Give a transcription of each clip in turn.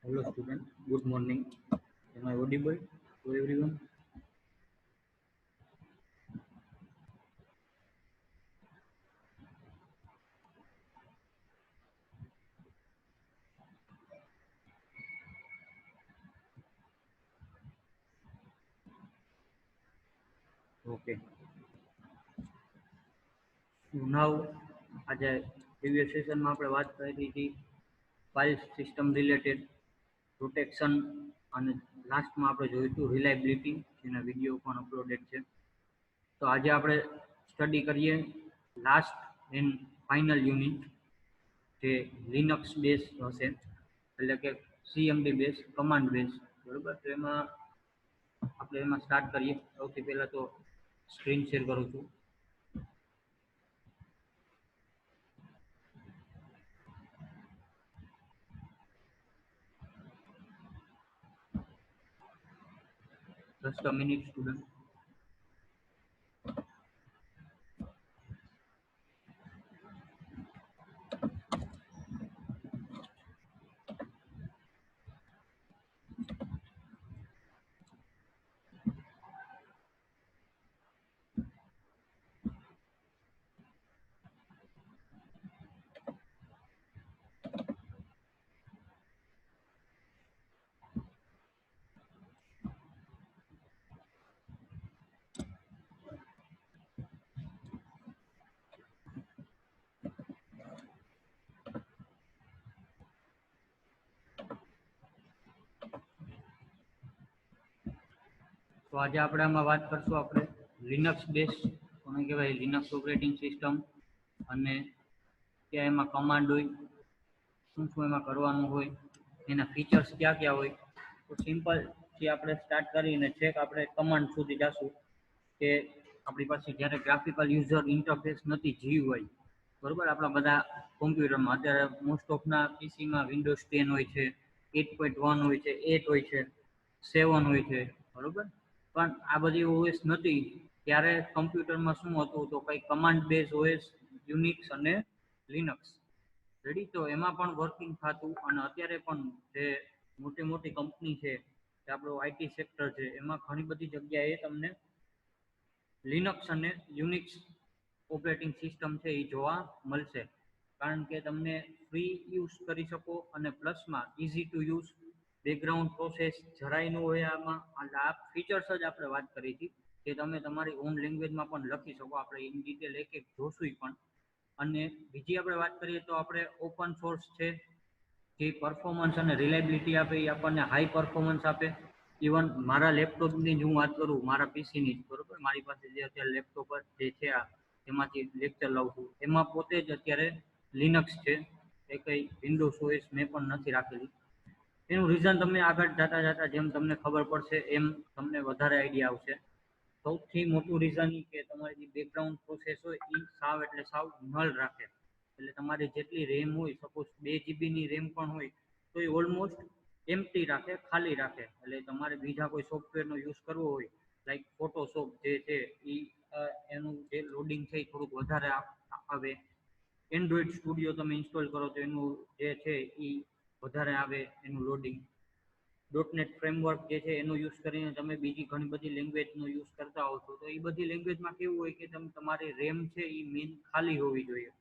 Hello student, good morning. Am I audible to everyone? Okay. So now આજે previous સેશનમાં આપણે વાત કરી હતી ફાઇલ સિસ્ટમ રિલેટેડ પ્રોટેક્શન અને લાસ્ટમાં આપણે જોયું હતું રિલાયબિલિટી જેના વિડીયો પણ અપલોડેડ છે. તો આજે આપણે સ્ટડી કરીએ લાસ્ટ એન્ડ ફાઇનલ યુનિટ જે લિનક્સ બેઝ હશે એટલે કે સીએમડી બેઝ કમાન્ડ બેઝ બરોબર. તો એમાં આપણે એમાં સ્ટાર્ટ કરીએ. સૌથી પહેલા તો સ્ક્રીન શેર કરું છું. Just a minute, student. તો આજે આપણે આમાં વાત કરશું આપણે લિનક્સ બેઝ કોને કહેવાય લિનક્સ ઓપરેટિંગ સિસ્ટમ અને ક્યાં એમાં કમાન્ડ હોય શું શું એમાં કરવાનું હોય એના ફીચર્સ ક્યાં ક્યાં હોય. તો સિમ્પલથી આપણે સ્ટાર્ટ કરીને છેક આપણે કમાન્ડ સુધી જશું કે આપણી પાસે જ્યારે ગ્રાફિકલ યુઝર ઇન્ટરફેસ નથી GUI બરોબર. આપણા બધા કોમ્પ્યુટરમાં અત્યારે મોસ્ટ ઓફના પીસીમાં વિન્ડોઝ 10 હોય છે, 8.1 હોય છે, 8 હોય છે, 7 હોય છે બરોબર. પણ આ બધી ઓએસ નથી ત્યારે કમ્પ્યુટરમાં શું હતું તો કંઈ કમાન્ડ બેઝ ઓએસ યુનિક્સ અને લિનક્સ રેડી. તો એમાં પણ વર્કિંગ થતું અને અત્યારે પણ જે મોટી મોટી કંપની છે જે આપણું આઈટી સેક્ટર છે એમાં ઘણી બધી જગ્યાએ તમને લિનક્સ અને યુનિક્સ ઓપરેટિંગ સિસ્ટમ છે એ જોવા મળશે. કારણ કે તમને ફ્રી યુઝ કરી શકો અને પ્લસમાં easy to use background process જરાય ન હોય આમાં. એટલે આ ફીચર્સ જ આપણે વાત કરી હતી કે તમે તમારી ઓન લેંગ્વેજમાં પણ લખી શકો. આપણે ઇન ડિટેલ એક એક જોશું પણ. અને બીજી આપણે વાત કરીએ તો આપણે ઓપન સોર્સ છે જે પરફોર્મન્સ અને રિલાયબિલિટી આપે એ આપણને હાઈ પરફોર્મન્સ આપે. ઇવન મારા લેપટોપની જ હું વાત કરું મારા પીસીની જ બરોબર. મારી પાસે જે અત્યારે લેપટોપ જે છે આ એમાંથી લેક્ચર લઉં છું એમાં પોતે જ અત્યારે લિનક્સ છે એ કંઈ વિન્ડોઝ ઓએસ મેં પણ નથી રાખેલી. એનું રીઝન તમને આગળ જતા જતા જેમ તમને ખબર પડશે એમ તમને વધારે આઈડિયા આવશે. સૌથી મોટું રીઝન એ કે તમારી જે બેકગ્રાઉન્ડ પ્રોસેસ હોય એ સાવ એટલે સાવ નલ રાખે. એટલે તમારી જેટલી રેમ હોય સપોઝ 2 GB રેમ પણ હોય તો એ ઓલમોસ્ટ એમ્પ્ટી રાખે, ખાલી રાખે. એટલે તમારે બીજા કોઈ સોફ્ટવેરનો યુઝ કરવો હોય લાઈક ફોટોશોપ જે છે એ એનું જે લોડિંગ છે એ થોડુંક વધારે આવે. એન્ડ્રોઈડ સ્ટુડિયો તમે ઇન્સ્ટોલ કરો તો એનું જે છે એ વધારે આવે એનું લોડિંગ. ડોટનેટ ફ્રેમવર્ક જે છે એનો યુઝ કરીને તમે બીજી ઘણી બધી લેંગ્વેજનો યુઝ કરતા હો છો તો એ બધી લેંગ્વેજમાં કેવું હોય કે તમારી રેમ છે એ મેઇન ખાલી હોવી જોઈએ.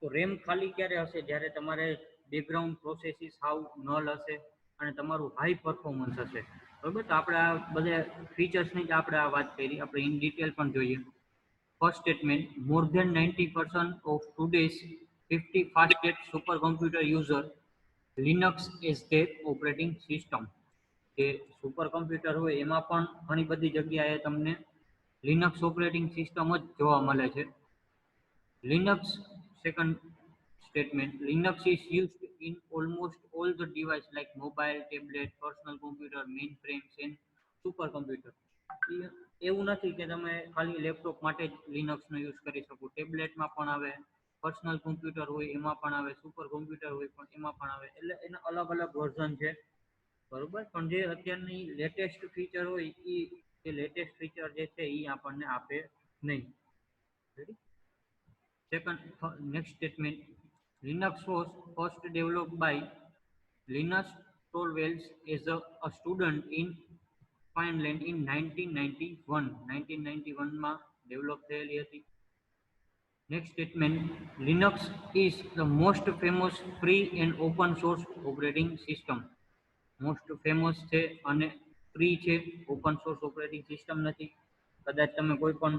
તો રેમ ખાલી ક્યારે હશે જ્યારે તમારે બેકગ્રાઉન્ડ પ્રોસેસીસ હાવ નલ હશે અને તમારું હાઈ પરફોર્મન્સ હશે બરાબર. તો આપણે આ બધા ફીચર્સની જ આપણે આ વાત કરી. આપણે ઇન ડિટેલ પણ જોઈએ. First statement, more than 90% of today's 50 fastest supercomputer user Linux as their operating system. જે સુપર કમ્પ્યુટર હોય એમાં પણ ઘણી બધી જગ્યાએ તમને લિનક્સ ઓપરેટિંગ સિસ્ટમ જ જોવા મળે છે. Linux second statement, Linux is used in almost all the devices like mobile, tablet, personal computer, mainframes and supercomputer. એવું નથી કે તમે ખાલી લેપટોપ માટે જ લિનક્સનો યુઝ કરી શકો. ટેબ્લેટમાં પણ આવે, પર્સનલ કોમ્પ્યુટર હોય એમાં પણ આવે, સુપર કોમ્પ્યુટર હોય પણ એમાં પણ આવે. એટલે એના અલગ અલગ વર્ઝન છે બરોબર. પણ જે અત્યારની લેટેસ્ટ ફીચર હોય એ લેટેસ્ટ ફીચર જે છે એ આપણને આપે નહીં. Ready. Second, next statement, Linux was first developed by Linus Torvalds is a student in Finland in 1991. 1991 develop થયેલી હતી. Next statement, Linux is the most famous free and open source operating system. Most famous છે અને free છે, open source operating system નથી. કદાચ તમે કોઈ પણ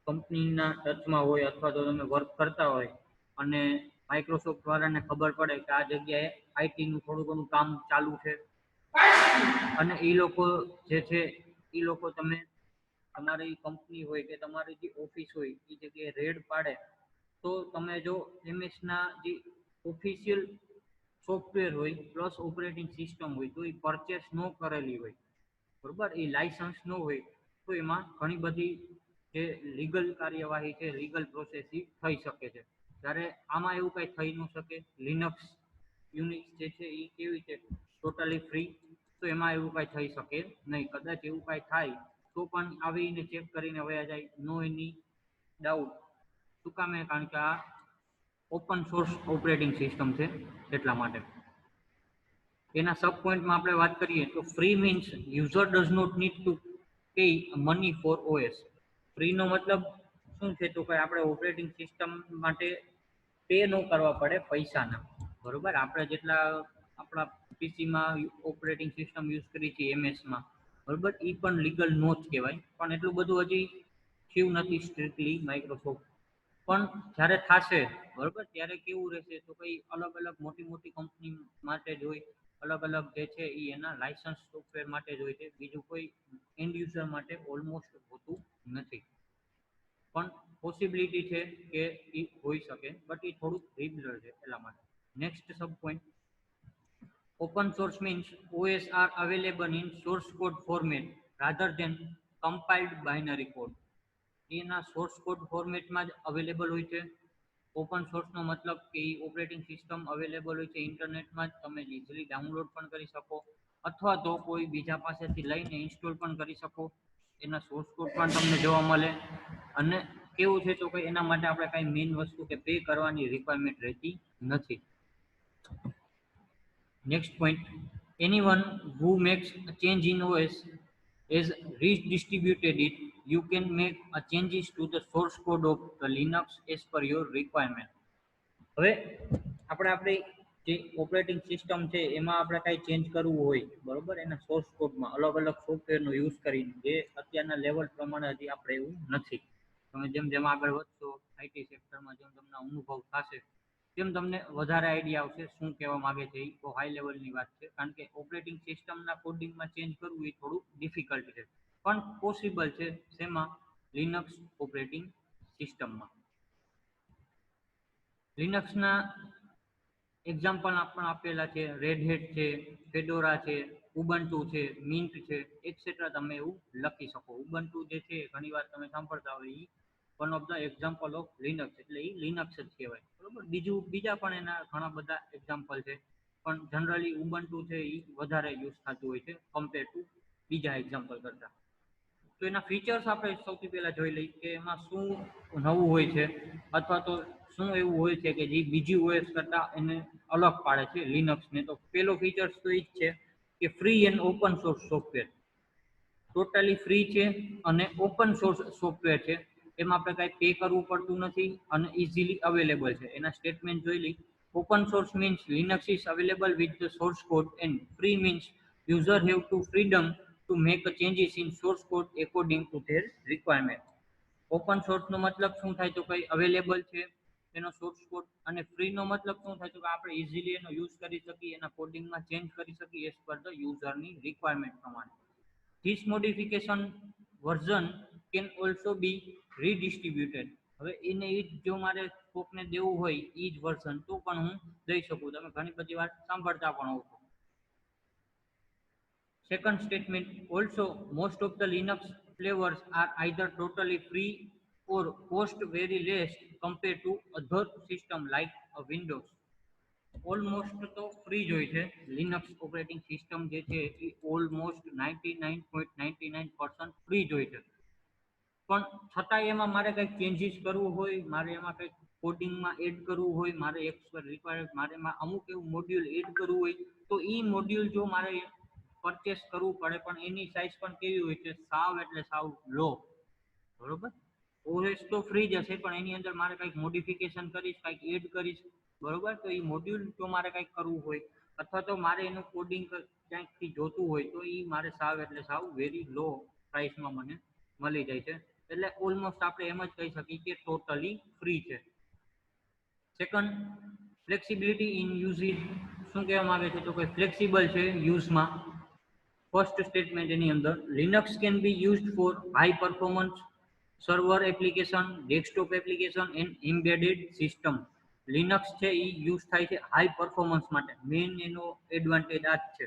કંપનીના ટચમાં હોય અથવા તો તમે વર્ક કરતા હોય અને માઇક્રોસોફ્ટ વાળાને ખબર પડે કે આ જગ્યાએ આઈટીનું થોડું ઘણું કામ ચાલુ છે અને એ લોકો જે છે એ લોકો તમે તમારી કંપની હોય કે તમારી જે ઓફિસ હોય એ જગ્યાએ રેડ પાડે તો તમે જો એમએસના જે ઓફિશિયલ સોફ્ટવેર હોય પ્લસ ઓપરેટિંગ સિસ્ટમ હોય તો એ પરચેસ ન કરેલી હોય, બરોબર, એ લાયસન્સ ન હોય તો એમાં ઘણી બધી જે લીગલ કાર્યવાહી છે, લીગલ પ્રોસેસ એ થઈ શકે છે. જ્યારે આમાં એવું કંઈ થઈ ન શકે. લિનક્સ યુનિક્સ જે છે એ કેવી છે, ટોટલી ફ્રી, તો એમાં એવું કાંઈ થઈ શકે નહીં. કદાચ એવું કાંઈ થાય તો પણ આવીને ચેક કરીને વયા જાય, નો એની ડાઉટ. શું કામે? કારણ કે આ ઓપન સોર્સ ઓપરેટિંગ સિસ્ટમ છે એટલા માટે. એના સબ પોઈન્ટમાં આપણે વાત કરીએ તો free means user does not need to pay money for OS. ફ્રીનો મતલબ શું છે તો કે આપણે ઓપરેટિંગ સિસ્ટમ માટે પે ન કરવા પડે પૈસાના, બરોબર. આપણે જેટલા આપણા પીસીમાં ઓપરેટિંગ સિસ્ટમ યુઝ કરી છીએ એમએસમાં, બરોબર, એ પણ લીગલ નો જ કહેવાય. પણ એટલું બધું હજી થયું નથી સ્ટ્રિક્ટલી માઇક્રોસોફ્ટ, પણ જ્યારે થશે, બરોબર, ત્યારે કેવું રહેશે તો કંઈ અલગ અલગ મોટી મોટી કંપની માટે જ હોય, અલગ અલગ જે છે એ એના લાયસન્સ સોફ્ટવેર માટે જ હોય છે, બીજું કોઈ એન્ડ યુઝર માટે ઓલમોસ્ટ હોતું નથી. પણ પોસિબિલિટી છે કે એ હોઈ શકે, બટ એ થોડુંક રિગ્યુલર છે એટલા માટે. Next sub point, open source means OS are available in source code format rather than compiled binary code. એના સોર્સ કોડ ફોર્મેટમાં જ અવેલેબલ હોય છે. ઓપન સોર્સનો મતલબ કે એ ઓપરેટિંગ સિસ્ટમ અવેલેબલ હોય છે ઇન્ટરનેટમાં જ, તમે ઇઝીલી ડાઉનલોડ પણ કરી શકો અથવા તો કોઈ બીજા પાસેથી લઈને ઇન્સ્ટોલ પણ કરી શકો. એના સોર્સ કોડ પણ તમને જોવા મળે. અને કેવું છે તો કે એના માટે આપણે કાંઈ મેઇન વસ્તુ કે પે કરવાની રિક્વાયરમેન્ટ રહેતી નથી. Next point, anyone who makes a change in OS has redistributed it. You can make a changes to the source code of the Linux as per your requirement. હવે આપણી જે operating system છે એમાં આપણે કાંઈ change કરવું હોય, બરોબર, એના સોર્સ કોડમાં અલગ અલગ સોફ્ટવેરનો યુઝ કરીને, જે અત્યારના લેવલ પ્રમાણે હજી આપણે એવું નથી. તમે જેમ જેમ આગળ વધશો આઈટી સેક્ટરમાં, જેમ તમને અનુભવ થશે તેમ તમને વધારે આઈડિયા આવશે શું કહેવા માગે છે. એ બહુ હાઈ લેવલની વાત છે, કારણ કે ઓપરેટિંગ સિસ્ટમના કોડિંગમાં ચેન્જ કરવું એ થોડું ડિફિકલ્ટ છે, પણ પોસિબલ છે. શેમાં? લિનક્સ ઓપરેટિંગ સિસ્ટમમાં. લિનક્સના એક્ઝામ્પલ પણ આપેલા છે, રેડ હેટ છે, ફેડોરા છે, ઉબન્ટુ છે, મિન્ટ છે, એટસેટ્રા. તમે એવું લખી શકો. ઉબન્ટુ જે છે ઘણીવાર તમે સાંભળતા હોય, એ one of the example of Linux, એટલે એ લિનક્સ જ કહેવાય, બરોબર. બીજા પણ એના ઘણા બધા એક્ઝામ્પલ છે, પણ જનરલી ઉબન્ટુ છે એ વધારે યુઝ થતું હોય છે કમ્પેર ટુ બીજા એક્ઝામ્પલ કરતાં. તો એના ફીચર્સ આપણે સૌથી પહેલાં જોઈ લઈએ કે એમાં શું નવું હોય છે અથવા તો શું એવું હોય છે કે જે બીજી ઓએસ કરતાં એને અલગ પાડે છે લિનક્સને. તો પહેલો ફીચર્સ તો એ જ છે કે free and open source software. Totally free છે અને ઓપન સોર્સ સોફ્ટવેર છે, એમાં આપણે કાંઈ પે કરવું પડતું નથી અને ઇઝીલી અવેલેબલ છે. એના સ્ટેટમેન્ટ જોઈ લઈ. Open source means Linux is available with the source code, and free means user have to freedom to make a changes in source code according to their requirement. Open સોર્સનો મતલબ શું થાય તો કંઈ અવેલેબલ છે એનો સોર્સ કોડ, અને ફ્રીનો મતલબ શું થાય તો કે આપણે ઇઝીલી એનો યુઝ કરી શકીએ, એના કોડિંગમાં ચેન્જ કરી શકીએ એઝ પર ધ યુઝરની રિક્વાયરમેન્ટ પ્રમાણે. This modification version can also be redistributed. હવે એને એ જ જો મારે કોકને દેવું હોય એ જ વર્ઝન તો પણ હું દઈ શકું. તમે ઘણી બધી વાર સાંભળતા પણ હોવ. Second statement, also most of the Linux flavors are either totally free or cost very less compared to other system like a Windows. Almost તો ફ્રી જ હોય છે લિનક્સ ઓપરેટિંગ સિસ્ટમ જે છે એ ઓલમોસ્ટ 99.99% ફ્રી જ હોય છે. પણ છતાંય એમાં મારે કંઈક ચેન્જીસ કરવું હોય, મારે એમાં કંઈક કોડિંગમાં એડ કરવું હોય, મારે રિક્વાયર્ડ મારે અમુક એવું મોડ્યુલ એડ કરવું હોય, તો એ મોડ્યુલ જો મારે પરચેસ કરવું પડે, પણ એની સાઇઝ પણ કેવી હોય છે, સાવ એટલે સાવ લો, બરોબર. ઓએસ તો ફ્રી જ હશે, પણ એની અંદર મારે કંઈક મોડિફિકેશન કરીશ, કંઈક એડ કરીશ, બરોબર. તો એ મોડ્યુલ જો મારે કંઈક કરવું હોય, અથવા તો મારે એનું કોડિંગ ક્યાંકથી જોતું હોય, તો એ મારે સાવ એટલે સાવ વેરી લો પ્રાઇસમાં મને મળી જાય છે. એટલે ઓલમોસ્ટ આપણે એમ જ કહી શકીએ કે ટોટલી ફ્રી છે. Second, flexibility in using. શું કહેવા માંગે છે તો કે ફ્લેક્સિબલ છે યુઝમાં. ફર્સ્ટ સ્ટેટમેન્ટ એની અંદર, Linux can B used four high performance server application, desktop application and embedded system. Linux છે એ યુઝ થાય છે હાઈ પરફોર્મન્સ માટે. મેઇન એનો એડવાન્ટેજ આ જ છે.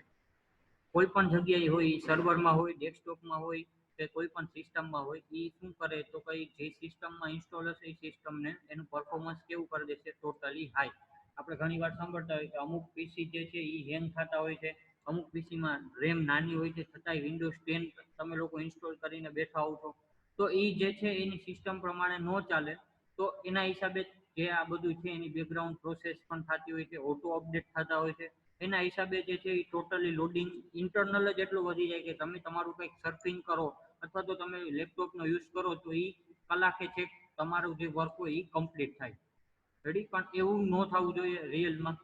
કોઈ પણ જગ્યાએ હોય, સર્વરમાં હોય, ડેસ્કટોપમાં હોય કે કોઈ પણ સિસ્ટમમાં હોય, એ શું કરે તો કઈ જે સિસ્ટમમાં ઇન્સ્ટોલ હશે એ સિસ્ટમને એનું પરફોર્મન્સ કેવું કરી દેશે, ટોટલી હાઈ. આપણે ઘણી વાર સાંભળતા હોય કે અમુક પીસી જે છે એ હેંગ થતા હોય છે, અમુક પીસીમાં રેમ નાની હોય છે, છતાંય વિન્ડોઝ 10 તમે લોકો ઇન્સ્ટોલ કરીને બેઠા હો છો, તો એ જે છે એની સિસ્ટમ પ્રમાણે ન ચાલે. તો એના હિસાબે જે આ બધું છે એની બેકગ્રાઉન્ડ પ્રોસેસ પણ થતી હોય છે, ઓટો અપડેટ થતા હોય છે. એના હિસાબે જે છે એ ટોટલી લોડિંગ ઇન્ટરનલ જ એટલું વધી જાય કે તમે તમારું કંઈક સર્ફિંગ કરો અથવા તો તમે લેપટોપનો યુઝ કરો તો એ કલાકે છે તમારું જે વર્ક હોય એ કમ્પ્લીટ થાય. રેડી, પણ એવું ન થવું જોઈએ રિયલમાં.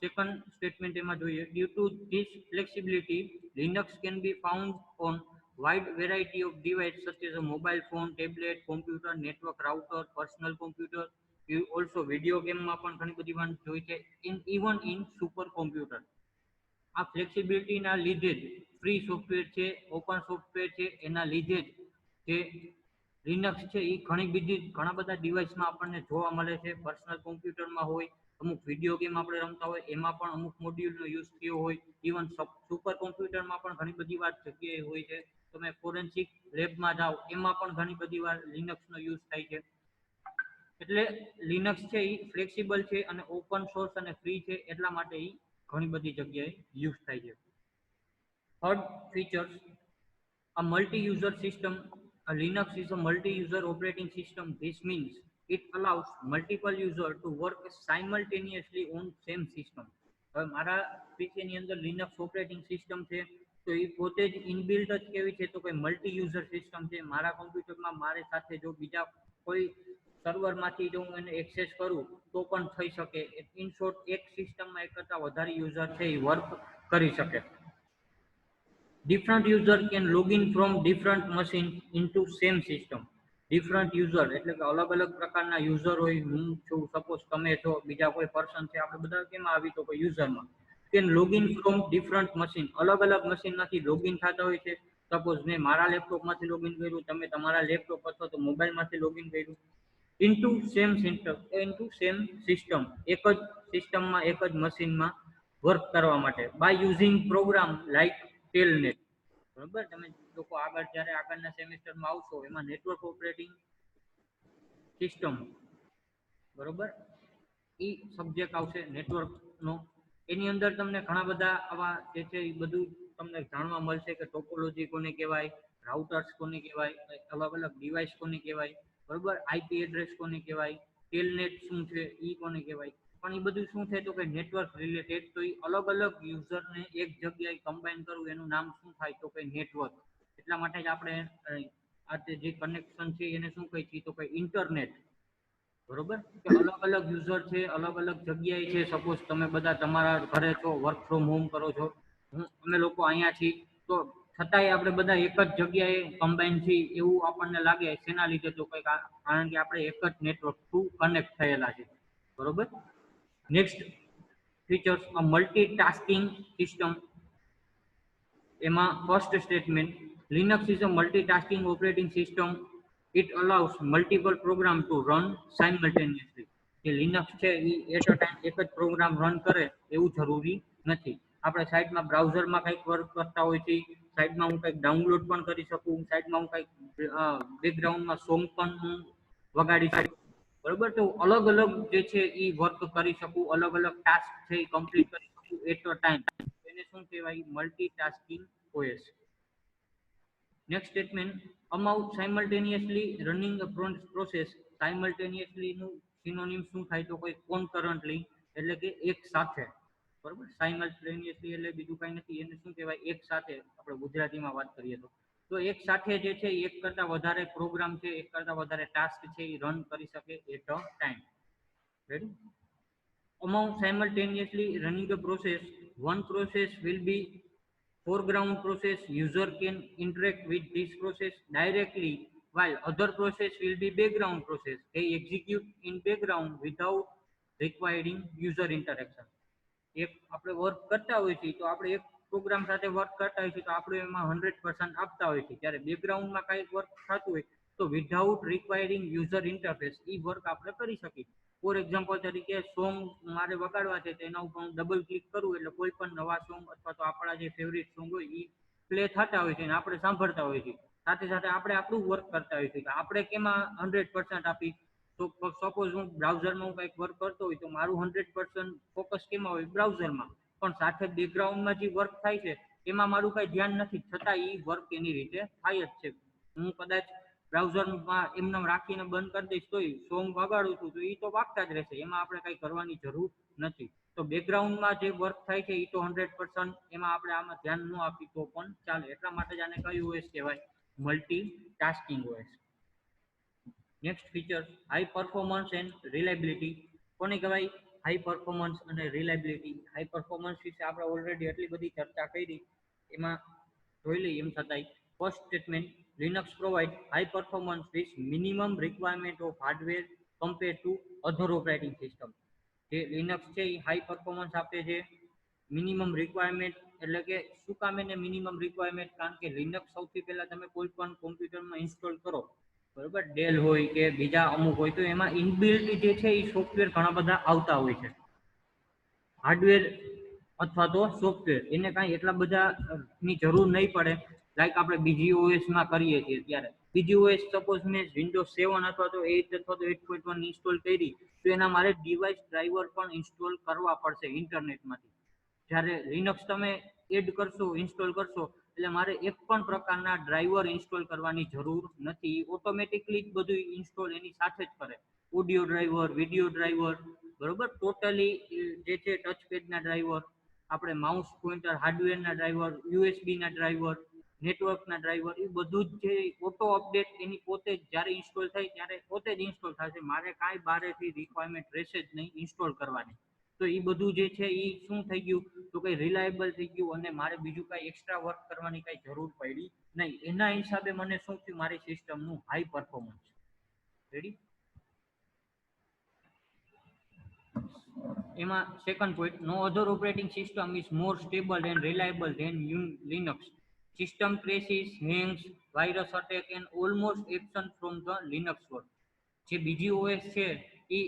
સેકન્ડ સ્ટેટમેન્ટ એમાં જોઈએ, due to this flexibility Linux can be found on wide variety of devices such as a mobile phone, tablet, computer, network router, personal computer. You also video ગેમમાં પણ ઘણી બધી વાત જોઈ છે, in even in super computer. આ ફ્લેક્સિબિલિટીના લીધે જ ફ્રી સોફ્ટવેર છે, ઓપન સોફ્ટવેર છે, એના લીધે જ જે લિનક્સ છે એ ઘણા બધા ડિવાઇસમાં આપણને જોવા મળે છે. પર્સનલ કોમ્પ્યુટરમાં હોય, અમુક વિડીયો ગેમ આપણે રમતા હોય એમાં પણ અમુક મોડ્યુલનો યુઝ થયો હોય, ઇવન સુપર કોમ્પ્યુટરમાં પણ ઘણી બધી વાર જગ્યાએ હોય છે. તમે ફોરેન્સિક લેબમાં જાઓ એમાં પણ ઘણી બધી વાર લિનક્સનો યુઝ થાય છે. એટલે લિનક્સ છે એ ફ્લેક્સિબલ છે અને ઓપન સોર્સ અને ફ્રી છે, એટલા માટે એ ઘણી બધી જગ્યાએ યુઝ થાય છે. Third features, a multi-user system. A Linux is a multi-user operating system. This means it allows multiple users to work simultaneously on same system. હવે મારા પીસીની અંદર લિનક્સ ઓપરેટિંગ સિસ્ટમ છે, તો એ પોતે જ ઇનબિલ્ટ જ કેવી છે તો કે મલ્ટી યુઝર સિસ્ટમ છે. મારા કોમ્પ્યુટરમાં મારી સાથે જો બીજા કોઈ સર્વરમાંથી જો હું એને એક્સેસ કરું તો પણ થઈ શકે. ઇન શોર્ટ, એક સિસ્ટમમાં એક કરતાં વધારે યુઝર છે એ વર્ક કરી શકે. Different user can log in from different machine into same system. Different user એટલે કે અલગ અલગ પ્રકારના યુઝર હોય. હું છું, સપોઝ તમે છો, બીજા કોઈ પર્સન છે, આપણે બધા કેમાં આવી તો કોઈ યુઝરમાં can login from different machine. અલગ અલગ મશીનમાંથી લોગિન થતા હોય છે. સપોઝ મેં મારા લેપટોપમાંથી લોગિન કર્યું, તમે તમારા લેપટોપ અથવા તો મોબાઈલમાંથી લોગિન કર્યું. ઇન્ટુ સેમ સિસ્ટમ, એક જ સિસ્ટમમાં એક જ મશીનમાં વર્ક કરવા માટે. By using program like Telnet. બરોબર, તમે લોકો આગળ જ્યારે આગળના સેમેસ્ટરમાં આવશો એમાં નેટવર્ક ઓપરેટિંગ સિસ્ટમ, બરોબર, એ સબ્જેક્ટ આવશે નેટવર્કનો. એની અંદર તમને ઘણા બધા આવા જે છે એ બધું તમને જાણવા મળશે કે ટોપોલોજી કોને કહેવાય, રાઉટર્સ કોને કહેવાય, અલગ અલગ ડિવાઇસ કોને કહેવાય, બરોબર, આઈપી એડ્રેસ કોને કહેવાય, ટેલનેટ શું છે એ કોને કહેવાય. પણ એ બધું શું છે તો કે નેટવર્ક રિલેટેડ. તો એ અલગ અલગ યુઝરને એક જગ્યાએ કમ્બાઈન કરવું એનું નામ શું થાય તો કે નેટવર્ક. એટલા માટે જ આપણે આ જે કનેક્શન છે એને શું કહી છીએ તો કે ઇન્ટરનેટ. બરોબર, કે અલગ અલગ યુઝર છે, અલગ અલગ જગ્યાએ છે. સપોઝ તમે બધા તમારા ઘરે છો, વર્ક ફ્રોમ હોમ કરો છો, અમે લોકો અહીંયા છીએ, તો છતાંય આપણે બધા એક જ જગ્યાએ કમ્બાઈન છીએ એવું આપણને લાગે. શેના લીધે તો કંઈક કારણ કે આપણે એક જ નેટવર્ક થ્રુ કનેક્ટ થયેલા છે. બરોબર. Next features, a multitasking system. એમાં first statement, Linux is a multitasking operating system. It allows multiple program to run simultaneously. જે લિનક્સ છે એ એટ અ ટાઈમ એક જ પ્રોગ્રામ રન કરે એવું જરૂરી નથી. આપણે સાઈડમાં બ્રાઉઝરમાં કંઈક વર્ક કરતા હોય છે, સાઈડમાં હું કંઈક ડાઉનલોડ પણ કરી શકું, સાઈડમાં હું કંઈક બેકગ્રાઉન્ડમાં સોંગ પણ હું વગાડી શકું. બરોબર, તો અલગ અલગ જે છે એ વર્ક કરી શકું, અલગ અલગ ટાસ્ક છે એ કમ્પ્લીટ કરી શકું એટ અ ટાઈમ. એને શું કહેવાય? Multitasking OS. Next statement, amount simultaneously running અ પ્રોસેસ. સાયમલ્ટેનિયસલી નું સિનોનિમ શું થાય તો કોઈ કોન્કરન્ટલી એટલે કે એક સાથે, બરોબર. સાયમલ્ટેનિયસલી એટલે બીજું કાંઈ નથી, એને શું કહેવાય, એક સાથે. આપણે ગુજરાતીમાં વાત કરીએ તો એક સાથે જે છે એક કરતાં વધારે પ્રોગ્રામ છે, એક કરતાં વધારે ટાસ્ક છે એ રન કરી શકે at a time. Ready? Among simultaneously running a process, one process will be foreground process. User can interact with this process directly, while other process will be background process. They execute in background without requiring user interaction. એક આપણે work કરતા હોઈએ છીએ તો આપણે એક programme સાથે work કરતા હોઈએ છીએ તો આપણે એમાં 100% આપતા હોઈએ છીએ, ત્યારે બેકગ્રાઉન્ડમાં કાંઈક વર્ક થતું હોય તો વિધાઉટ રિક્વાયરિંગ યુઝર ઇન્ટરફેસ એ વર્ક આપણે કરી શકીએ. ફોર એક્ઝામ્પલ તરીકે સોંગ મારે વગાડવા છે તો એના ઉપર હું ડબલ ક્લિક કરું એટલે કોઈ પણ નવા સોંગ અથવા તો આપણા જે ફેવરિટ સોંગ હોય એ પ્લે થતા હોય છે અને આપણે સાંભળતા હોઈએ છીએ. સાથે સાથે આપણે આપણું વર્ક કરતા હોઈએ છીએ. આપણે કેમાં 100% આપી, તો સપોઝ હું બ્રાઉઝરમાં હું કંઈક વર્ક કરતો હોય તો મારું 100% ફોકસ કેમાં હોય, બ્રાઉઝરમાં. પણ સાથે બેકગ્રાઉન્ડમાં જે વર્ક થાય છે એમાં મારું કાંઈ ધ્યાન નથી, છતાં એ વર્ક એની રીતે થાય જ છે. હું કદાચ બ્રાઉઝરમાં એમને રાખીને બંધ કરી દઈશ તોય સોંગ વગાડું છું તો એ તો વાગતા જ રહેશે, એમાં આપણે કંઈ કરવાની જરૂર નથી. તો બેકગ્રાઉન્ડમાં જે વર્ક થાય છે એ તો 100% એમાં આપણે આમાં ધ્યાન ન આપી તો પણ ચાલે. એટલા માટે જ આને કયું ઓએસ કહેવાય, multitasking OS. Next feature, high performance and reliability. કોને કહેવાય હાઈ પરફોર્મન્સ અને રિલાયબિલિટી? હાઈ પરફોર્મન્સ વિશે આપણે ઓલરેડી એટલી બધી ચર્ચા કરી, એમાં જોઈ લઈએ એમ છતાંય. First statement, Linux provide high performance with minimum requirement of hardware compare to other operating system. જે લિનક્સ છે એ હાઈ પરફોર્મન્સ આપે છે. મિનિમમ રિક્વાયરમેન્ટ એટલે કે શું કામ એને મિનિમમ રિક્વાયરમેન્ટ? કારણ કે લિનક્સ સૌથી પહેલાં તમે કોઈ પણ કોમ્પ્યુટરમાં ઇન્સ્ટોલ કરો, બરોબર, ડેલ હોય કે બીજા અમુક હોય, તો એમાં ઇનબિલ્ટ જે છે એ સોફ્ટવેર ઘણા બધા આવતા હોય છે, હાર્ડવેર અથવા તો સોફ્ટવેર. એને કાંઈ એટલા બધાની જરૂર નહીં પડે લાઈક આપણે બીજી ઓએસમાં કરીએ છીએ ત્યારે. બીજી ઓએસ સપોઝ મેં વિન્ડોઝ 7 અથવા તો 8 અથવા તો 8.1 ઇન્સ્ટોલ કરી તો એના મારે ડિવાઇસ ડ્રાઈવર પણ ઇન્સ્ટોલ કરવા પડશે ઇન્ટરનેટમાંથી. જ્યારે લિનક્સ તમે એડ કરશો, ઇન્સ્ટોલ કરશો, એટલે મારે એક પણ પ્રકારના ડ્રાઈવર ઇન્સ્ટોલ કરવાની જરૂર નથી. ઓટોમેટિકલી જ બધું ઇન્સ્ટોલ એની સાથે જ કરે. ઓડિયો ડ્રાઈવર, વિડીયો ડ્રાઈવર, બરોબર, ટોટલી જે છે ટચ પેડના ડ્રાઈવર, આપણે માઉસ પોઇન્ટર હાર્ડવેરના ડ્રાઈવર, યુએસબીના ડ્રાઈવર, નેટવર્કના ડ્રાઈવર, એ બધું જ જે ઓટો અપડેટ એની પોતે જ જ્યારે ઇન્સ્ટોલ થાય ત્યારે પોતે જ ઇન્સ્ટોલ થશે. મારે કાંઈ બહારેથી રિક્વાયરમેન્ટ રહેશે જ નહીં ઇન્સ્ટોલ કરવાની. તો એ બધું જે છે એ શું થઈ ગયું તો કંઈ રિલાયબલ થઈ ગયું અને મારે બીજું કાંઈ એક્સ્ટ્રા વર્ક કરવાની કાંઈ જરૂર પડી નહીં. એના હિસાબે મને શું થયું, મારી સિસ્ટમનું હાઈ પરફોર્મન્સ. રેડી? એમાં second point, no other operating system is more stable and reliable than Linux. System crashes, hangs, virus attack and almost absent from the Linux world. જે બીજી ઓએસ છે એ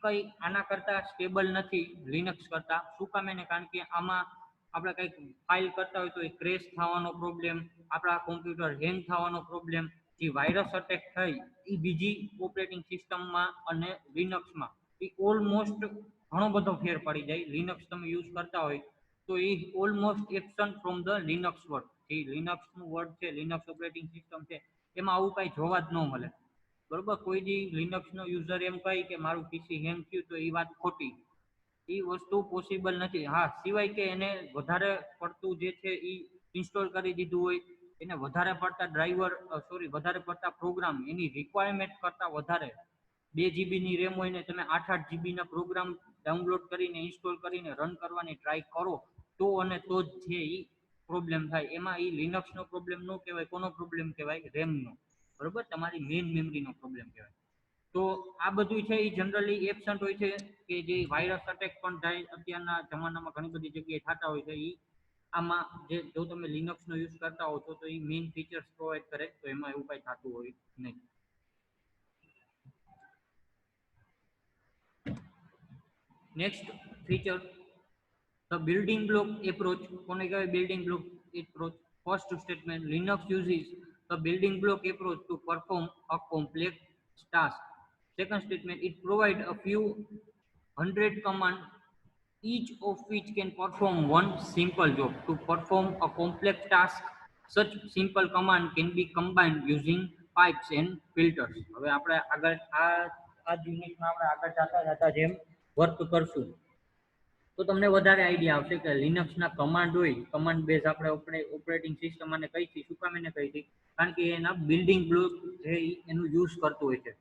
કંઈ આના કરતાં સ્ટેબલ નથી લિનક્સ કરતાં. શું કામ એને? કારણ કે આમાં આપણે કંઈક ફાઇલ કરતા હોય તો એ ક્રેશ થવાનો પ્રોબ્લેમ, આપણા કોમ્પ્યુટર હેંગ થવાનો પ્રોબ્લેમ, જે વાયરસ અટેક થઈ એ બીજી ઓપરેટિંગ સિસ્ટમમાં અને લિનક્સમાં એ ઓલમોસ્ટ ઘણો બધો ફેર પડી જાય. લિનક્સ તમે યુઝ કરતા હોય તો એ almost absent from the Linux world. જે લિનક્સનું વર્લ્ડ છે, લિનક્સ ઓપરેટિંગ સિસ્ટમ છે, એમાં આવું કાંઈ જોવા જ ન મળે. બરોબર, કોઈ દી લિનક્સનો યુઝર એમ કહે કે મારું પીસી હેંગ થયું તો એ વાત ખોટી. એ વસ્તુ પોસિબલ નથી. હા, સિવાય કે એને વધારે પડતું જે છે એ ઇન્સ્ટોલ કરી દીધું હોય, એને વધારે પડતા ડ્રાઈવર વધારે પડતા પ્રોગ્રામ એની રિક્વાયરમેન્ટ કરતાં વધારે 2 જીબીની રેમ હોય ને તમે 8-8 જીબીના પ્રોગ્રામ ડાઉનલોડ કરીને ઇન્સ્ટોલ કરીને રન કરવાની ટ્રાય કરો તો અને તો જ છે એ પ્રોબ્લેમ થાય. એમાં એ લિનક્સનો પ્રોબ્લેમ ન કહેવાય. કોનો પ્રોબ્લેમ કહેવાય? રેમનો. બરોબર, તમારી મેઇન મેમરીનો પ્રોબ્લેમ કહેવાય. તો આ બધું છે એ જનરલી એબસન્ટ હોય છે કે જે વાયરસ અટેક પણ થાય અત્યારના જમાનામાં ઘણી બધી જગ્યાએ થતા હોય છે. એ આમાં જે જો તમે લિનક્સનો યુઝ કરતા હો તો એ મેઇન ફીચર્સ પ્રોવાઈડ કરે, તો એમાં એવું કાંઈ થતું હોય નહીં. Next feature, the building block approach. કોને કહેવાય building block approach? First statement, Linux uses the building block approach two perform a complex task. Second statement, it provides a few hundred commands, each of which can perform one simple job. To perform a complex task, such simple command can be combined using pipes and filters. હવે આપણે આગળ આ આ જ યુનિટમાં આપણે આગળ જતા જેમ વર્ક કરશું તો તમને વધારે આઈડિયા આવશે કે લિનક્સના કમાન્ડ હોય, કમાન્ડ બેઝ આપણે ઓપરેટિંગ સિસ્ટમ અને કઈ હતી, શું કામ એને કઈ હતી, કારણ કે એના બિલ્ડિંગ બ્લોક જે એનું યુઝ કરતું હોય છે.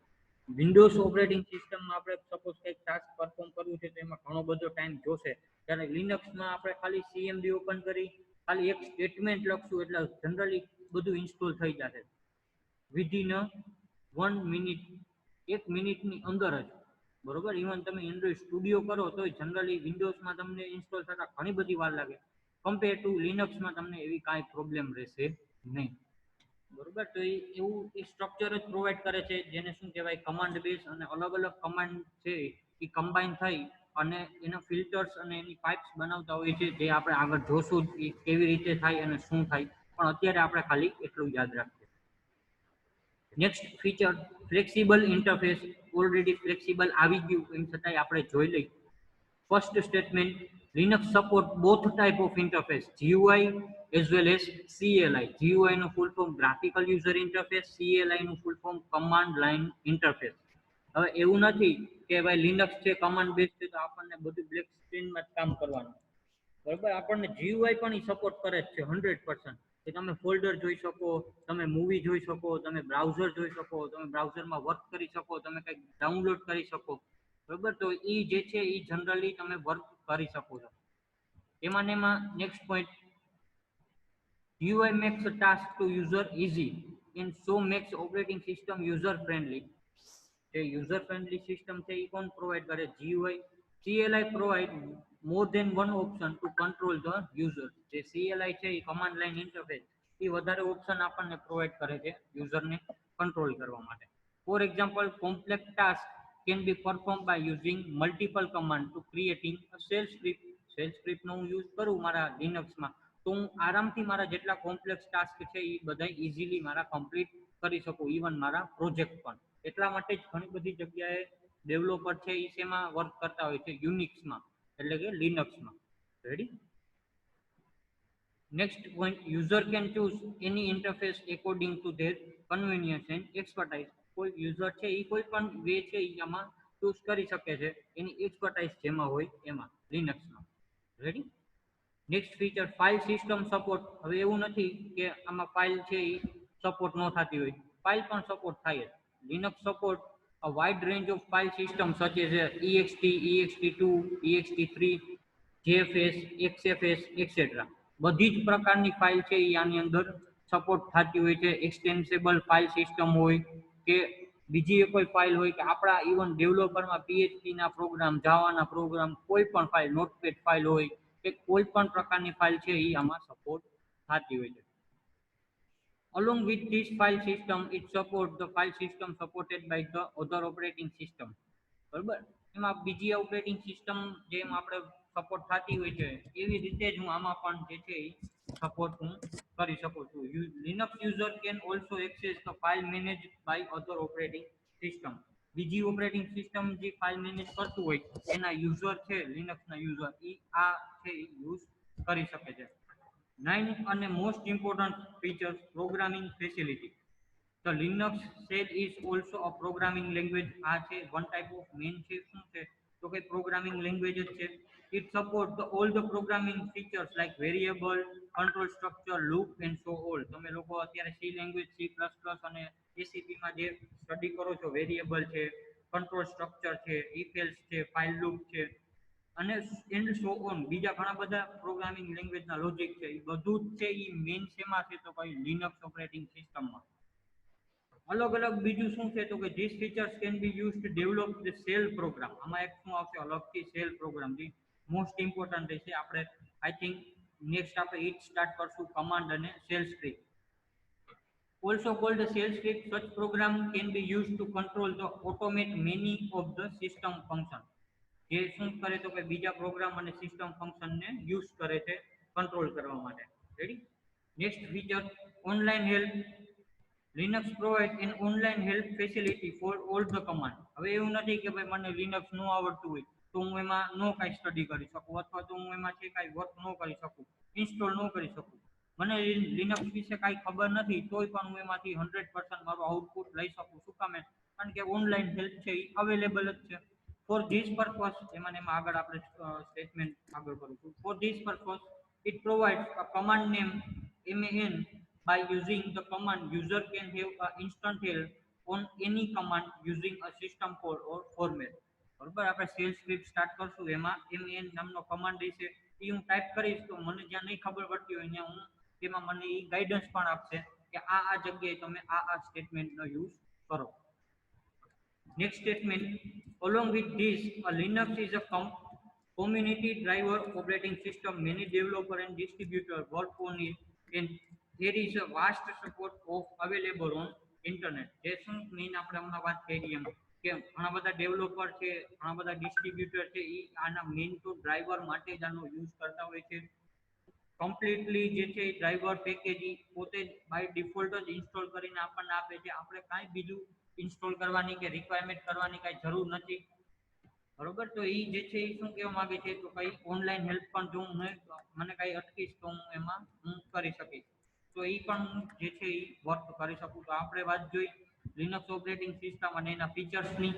વિન્ડોઝ ઓપરેટિંગ સિસ્ટમમાં આપણે સપોઝ કંઈક ટાસ્ક પરફોર્મ કરવું છે તો એમાં ઘણો બધો ટાઈમ જોશે, ત્યારે લિનક્સમાં આપણે ખાલી સીએમડી ઓપન કરી ખાલી એક સ્ટેટમેન્ટ લખશું એટલે જનરલી બધું ઇન્સ્ટોલ થઈ જશે વિધિન 1 મિનિટ, 1 મિનિટની અંદર જ, બરોબર. ઇવન તમે એન્ડ્રોઈડ સ્ટુડિયો કરો તો જનરલી વિન્ડોઝમાં તમને ઇન્સ્ટોલ થતા ઘણી બધી વાર લાગે, કમ્પેર ટુ લિનક્સમાં તમને એવી કાંઈ પ્રોબ્લેમ રહેશે નહીં, બરોબર. તો એવું એ સ્ટ્રક્ચર જ પ્રોવાઈડ કરે છે જેને શું કહેવાય કમાન્ડ બેઝ, અને અલગ અલગ કમાન્ડ છે એ કમ્બાઈન થઈ અને એના ફિલ્ટર્સ અને એની પાઇપ્સ બનાવતા હોય છે, જે આપણે આગળ જોશું એ કેવી રીતે થાય અને શું થાય, પણ અત્યારે આપણે ખાલી એટલું યાદ રાખીએ. Next feature flexible interface. Already flexible આવી ગયું એમ છતાંય આપણે જોઈ લઈએ. First statement, Linux support both type of interface, GUI as well as CLI. GUI નું full form graphical user interface, CLI નું full form command line interface. હવે એવું નથી કે ભાઈ લિનક્સ છે કમાન્ડ બેઝ છે તો આપણને બધું બ્લેક સ્ક્રીનમાં જ કામ કરવાનું, બરાબર. આપણને GUI પણ એ સપોર્ટ કરે જ છે 100%, કે તમે ફોલ્ડર જોઈ શકો, તમે મૂવી જોઈ શકો, તમે બ્રાઉઝર જોઈ શકો, તમે બ્રાઉઝરમાં વર્ક કરી શકો, તમે કંઈક ડાઉનલોડ કરી શકો, બરાબર. તો એ જે છે એ જનરલી તમે વર્ક કરી શકો છો. એમાં next point, GUI makes a task to user easy and so makes operating system user friendly. જે યુઝર ફ્રેન્ડલી સિસ્ટમ છે એ કોણ પ્રોવાઈડ કરે? GUI. CLI provide more than one option to control the user. જે CLI છે એ command line interface એ વધારે option આપણને provide કરે છે યુઝરને કંટ્રોલ કરવા માટે. For example, complex task can be perform by using multiple command to creating a shell script. Shell સ્ક્રિપ્ટનો હું યુઝ કરું મારા લિનક્સમાં તો હું આરામથી મારા જેટલા કોમ્પ્લેક્સ ટાસ્ક છે એ બધા ઇઝીલી મારા કમ્પ્લીટ કરી શકું, ઇવન મારા પ્રોજેક્ટ પણ. એટલા માટે જ ઘણી બધી જગ્યાએ ડેવલપર છે એ શેમાં વર્ક કરતા હોય છે? યુનિક્સમાં, એટલે કે લિનક્સમાં. Ready? Next point, user can choose any interface according to there convenience and expertise. કોઈ યુઝર છે એ કોઈ પણ વે છે એ આમાં ચૂઝ કરી શકે છે એની એક્સપર્ટાઇઝ જેમાં હોય એમાં લિનક્સમાં. Ready? Next feature, file system support. હવે એવું નથી કે આમાં ફાઇલ છે એ સપોર્ટ ન થતી હોય, ફાઇલ પણ સપોર્ટ થાય જ. Linux support a wide range of file systems such as ext, ext2, ext3, jfs, xfs, etc. બધી જ પ્રકારની ફાઇલ છે એ આની અંદર સપોર્ટ થતી હોય છે. એક્સટેન્સિબલ ફાઇલ સિસ્ટમ હોય કે બીજી કોઈ ફાઇલ હોય કે આપણા ઇવન ડેવલપરમાં PHP ના પ્રોગ્રામ, જાવાના પ્રોગ્રામ, કોઈ પણ ફાઇલ, નોટપેડ ફાઇલ હોય કે કોઈ પણ પ્રકારની ફાઇલ છે એ આમાં સપોર્ટ થતી હોય છે. Along with this file system, it supports the file system supported by the other operating system. બરાબર? એમાં બીજી ઓપરેટિંગ સિસ્ટમ જેમ આપણે સપોર્ટ થતી હોય છે એવી રીતે જ હું આમાં પણ જે છે એ સપોર્ટ હું કરી શકું છું. Linux user can also access the file manage by other operating system. બીજી ઓપરેટિંગ સિસ્ટમ જે ફાઇલ મેનેજ કરતું હોય એના યુઝર છે, લિનક્સના યુઝર એ આ છે એ યુઝ કરી શકે છે. 9 અને most important features, programming facility. The Linux shell is also a programming language. આ છે વન ટાઈપ ઓફ મેઇન છે. શું છે તો કે પ્રોગ્રામિંગ લેંગ્વેજ જ છે. It supports all the programming features like variable, control structure, loop and so on. તમે લોકો અત્યારે સી લેંગ્વેજ, C++ અને ACP માં જે સ્ટડી કરો છો, વેરિયેબલ છે, કંટ્રોલ સ્ટ્રક્ચર છે, if else છે, ફાઇલ લૂપ છે અને એન્ડ સો ઓન, બીજા ઘણા બધા પ્રોગ્રામિંગ લેંગ્વેજના લોજિક છે, એ બધું જ છે એ મેઇન શેમાં છે તો ભાઈ લિનક્સ ઓપરેટિંગ સિસ્ટમમાં. અલગ અલગ બીજું શું છે તો કે this features can be use to develop the shell program. આમાં એક શું આવશે અલગથી શેલ પ્રોગ્રામ, જે મોસ્ટ ઇમ્પોર્ટન્ટ છે. આપણે આઈ થિંક નેક્સ્ટ આપણે ઈટ સ્ટાર્ટ કરશું કમાન્ડ અને shell script. Also called the shell script, such program can be used to control the automate many of the system function. જે શું કરે તો કે બીજા પ્રોગ્રામ અને સિસ્ટમ ફંક્શનને યુઝ કરે છે કંટ્રોલ કરવા માટે. Ready? Next feature, online help. Linux provide an online help facility for all the command. હવે એવું નથી કે ભાઈ મને લિનક્સ ન આવડતું હોય તો હું એમાં નો કાંઈ સ્ટડી કરી શકું, અથવા તો હું એમાં છે કાંઈ વર્ક ન કરી શકું, ઇન્સ્ટોલ ન કરી શકું. મને લિનક્સ વિશે કાંઈ ખબર નથી તોય પણ હું એમાંથી 100% મારું આઉટપુટ લઈ શકું. શું કામે? કારણ કે ઓનલાઈન હેલ્પ છે એ અવેલેબલ જ છે. ફોર ધીસ પર્પઝ એમાં આગળ આપણે સ્ટેટમેન્ટ આગળ કરીશું. For this purpose it provides a command name MAN. By using the command, user can have a instant help on any command using a system call or format. બરોબર, આપણે cell script start કરશું એમાં MAN નામનો command રહેશે. એ હું type કરીશ તો મને જ્યાં નહીં ખબર પડતી હોય ત્યાં હું તેમાં મને એ ગાઈડન્સ પણ આપશે કે આ જગ્યાએ તમે આ સ્ટેટમેન્ટનો યુઝ કરો. Next statement, along with this, a Linux is a community driver operating system. Many developers and distributors work on it, and there is a vast support of available on internet. જે શું main આપણે હમણાં વાત કરી એમ કે ઘણા બધા developer છે, ઘણા બધા ડિસ્ટ્રીબ્યુટર છે, એ આના મેઇન તો ડ્રાઈવર માટે જ આનો યુઝ કરતા હોય છે. કમ્પ્લીટલી જે છે એ ડ્રાઈવર પેકેજ પોતે બાય ડિફોલ્ટ જ ઇન્સ્ટોલ કરીને આપણને આપે છે. આપણે કાંઈ બીજું ઇન્સ્ટોલ કરવાની કે રિક્વાયરમેન્ટ કરવાની કાંઈ જરૂર નથી. બરોબર, તો એ જે છે એ શું કહેવા માંગે છે તો કંઈ ઓનલાઈન હેલ્પ પણ જો હું મને કાંઈ અટકીશ તો હું એમાં હું કરી શકીશ. તો એ પણ હું જે છે એ વર્ક કરી શકું. તો આપણે વાત જોઈ લિનક્સ ઓપરેટિંગ સિસ્ટમ અને એના ફીચર્સની.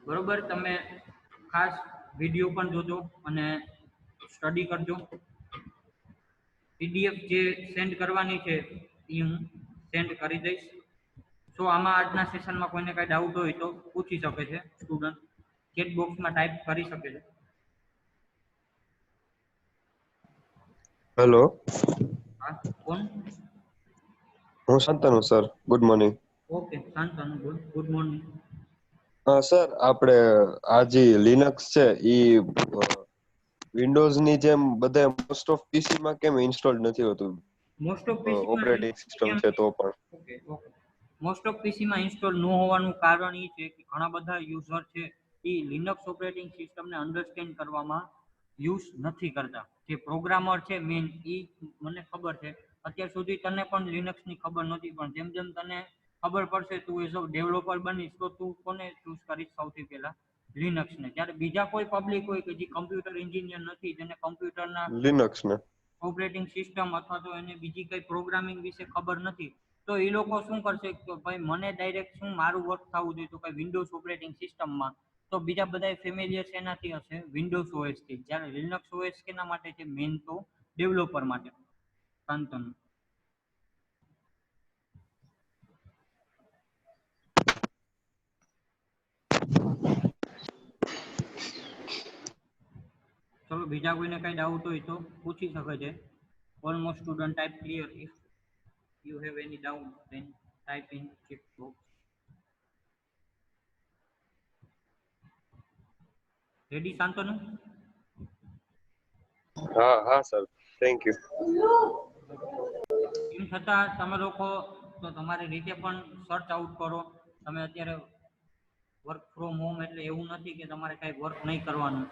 બરોબર, તમે ખાસ વિડીયો પણ જોજો અને સ્ટડી કરજો. PDF જે સેન્ડ કરવાની છે એ હું સેન્ડ કરી દઈશ. સો આમાં આજના સેશનમાં કોઈને કાંઈ ડાઉટ હોય તો પૂછી શકે છે સ્ટુડન્ટ, ચેટ બોક્સમાં ટાઈપ કરી શકે છે. હેલો, હા, કોણ? હું Shantanu sir. Good morning. Okay, Shantanu, good morning. Sir, આપણે આ જે લિનક્સ છે ઈ વિન્ડોઝ ની જેમ બધા મોસ્ટ ઓફ પીસી માં કેમ ઇન્સ્ટોલ નથી હોતું? Most of PC operating system છે તો પણ. ઓકે ઓકે, મોસ્ટ ઓફ પીસીમાં ઇન્સ્ટોલ ન હોવાનું કારણ એ છે કે ઘણા બધા યુઝર છે એ લિનક્સ ઓપરેટિંગ સિસ્ટમને અન્ડરસ્ટેન્ડ કરવામાં યુઝ નથી કરતા. જે પ્રોગ્રામર છે મેન એ મને ખબર છે અત્યાર સુધી તને પણ લિનક્સની ખબર નથી, પણ જેમ જેમ તને ખબર પડશે તું એઝ અ ડેવલપર બનીશ તો તું કોને ચૂઝ કરીશ સૌથી પહેલા? લિનક્સને. જ્યારે બીજા કોઈ પબ્લિક હોય કે જે કમ્પ્યુટર એન્જિનિયર નથી, જેને કમ્પ્યુટરના લિનક્સ ને ઓપરેટિંગ સિસ્ટમ અથવા તો એને બીજી કઈ પ્રોગ્રામિંગ વિશે ખબર નથી, તો એ લોકો શું કરશે કે ભાઈ મને ડાયરેક્ટ શું મારું વર્ક થવું જોઈએ તો કે વિન્ડોઝ ઓપરેટિંગ સિસ્ટમમાં. તો બીજા બધા ફેમિલિયર એનાથી હશે વિન્ડોઝ ઓએસ થી. જ્યારે લિનક્સ ઓએસ કેના માટે છે? મેન તો ડેવલપર માટે. શાંતનુ. ચલો, બીજા કોઈને કઈ ડાઉટ હોય તો પૂછી શકે છે. Almost student type clear. If you have any doubt then type in chat box. Ready Shantanu? હા હા સર, થેન્ક યુ. એમ છતાં તમે લોકો તો તમારી રીતે પણ સર્ચ આઉટ કરો. તમે અત્યારે વર્ક ફ્રોમ હોમ એટલે એવું નથી કે તમારે કાંઈ વર્ક નહીં કરવાનું.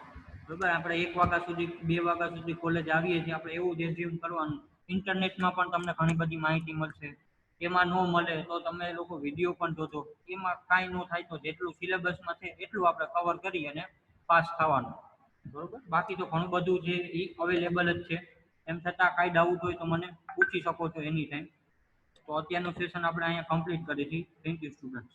બરાબર, આપણે 1 વાગ્યા સુધી 2 વાગ્યા સુધી કોલેજ આવીએ છીએ, આપણે એવું જ એઝ્યુમ કરવાનું. ઇન્ટરનેટમાં પણ તમને ઘણી બધી માહિતી મળશે. એમાં ન મળે તો તમે લોકો વિડીયો પણ જોજો. એમાં કાંઈ ન થાય તો જેટલું સિલેબસમાં છે એટલું આપણે કવર કરી અને પાસ થવાનું. બરોબર, બાકી તો ઘણું બધું છે એ અવેલેબલ જ છે. એમ છતાં કાંઈ ડાઉટ હોય તો મને પૂછી શકો છો એની ટાઈમ. તો અત્યારનું સેશન આપણે અહીંયા કમ્પ્લીટ કરીએ છીએ. Thank you students.